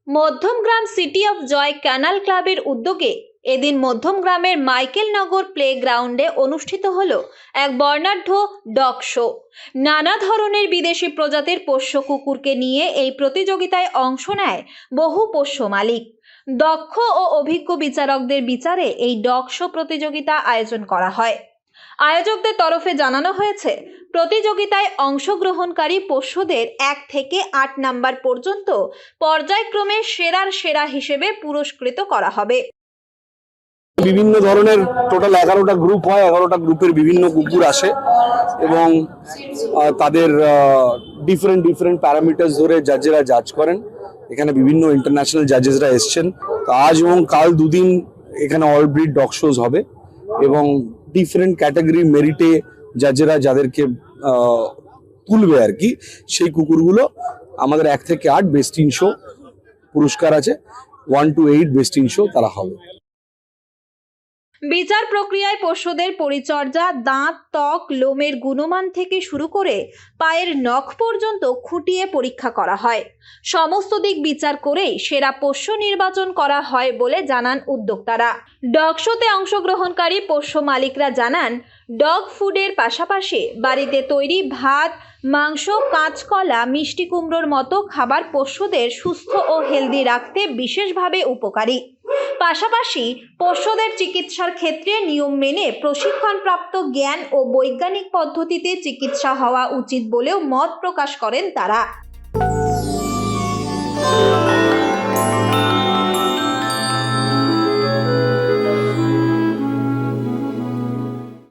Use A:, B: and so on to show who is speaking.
A: Madhyamgram city of joy canal ক্লাবের উদ্যোগে এদিন মধ্যমগ্রামের মাইকেলনগর প্লে গ্রাউন্ডে অনুষ্ঠিত হলো এক বর্ণাঢ্য ডগ শো। নানা ধরনের বিদেশি প্রজাতির পোষ্য কুকুরকে নিয়ে এই প্রতিযোগিতায় অংশ নেয় বহু পোষ্য মালিক। দক্ষ ও অভিজ্ঞ বিচারকদের বিচারে এই ডগ শো প্রতিযোগিতা আয়োজন করা হয়। আয়োজকদের তরফে জানানো হয়েছে, প্রতিযোগিতায় অংশগ্রহণকারী পোষ্যদের 1 থেকে 8 নাম্বার পর্যন্ত পর্যায়ক্রমে সেরার সেরা হিসেবে পুরস্কৃত করা হবে।
B: বিভিন্ন ধরনের টোটাল 11টা গ্রুপ হয়, 11টা গ্রুপের বিভিন্ন কুকুর আসে এবং তাদের ডিফারেন্ট প্যারামিটার্স ধরে জাজেরা জাজ করেন। এখানে বিভিন্ন ইন্টারন্যাশনাল জাজেসরা এসছেন। তো আজ এবং কাল দুদিন এখানে অল ব্রিড ডগ শোজ হবে এবং ডিফারেন্ট ক্যাটাগরি মেরিটে জাজেরা যাদেরকে তুলবে আর কি, সেই কুকুরগুলো আমাদের 1 থেকে 8 বেস্ট ইন শো পুরস্কার আছে, 1 to 8 বেস্ট ইন শো তারা হবে।
A: বিচার প্রক্রিয়ায় পোষ্যদের পরিচর্যা, দাঁত, ত্বক, লোমের গুণমান থেকে শুরু করে পায়ের নখ পর্যন্ত খুঁটিয়ে পরীক্ষা করা হয়। সমস্ত দিক বিচার করেই সেরা পোষ্য নির্বাচন করা হয় বলে জানান উদ্যোক্তারা। ডগ শোতে অংশগ্রহণকারী পোষ্য মালিকরা জানান, ডগ ফুডের পাশাপাশি বাড়িতে তৈরি ভাত, মাংস, কাঁচকলা, মিষ্টি কুমড়োর মতো খাবার পোষ্যদের সুস্থ ও হেলদি রাখতে বিশেষভাবে উপকারী। পাশাপাশি পোষ্যদের চিকিৎসার ক্ষেত্রে নিয়ম মেনে প্রশিক্ষণপ্রাপ্ত জ্ঞান ও বৈজ্ঞানিক পদ্ধতিতে চিকিৎসা হওয়া উচিত বলেও মত প্রকাশ করেন তারা।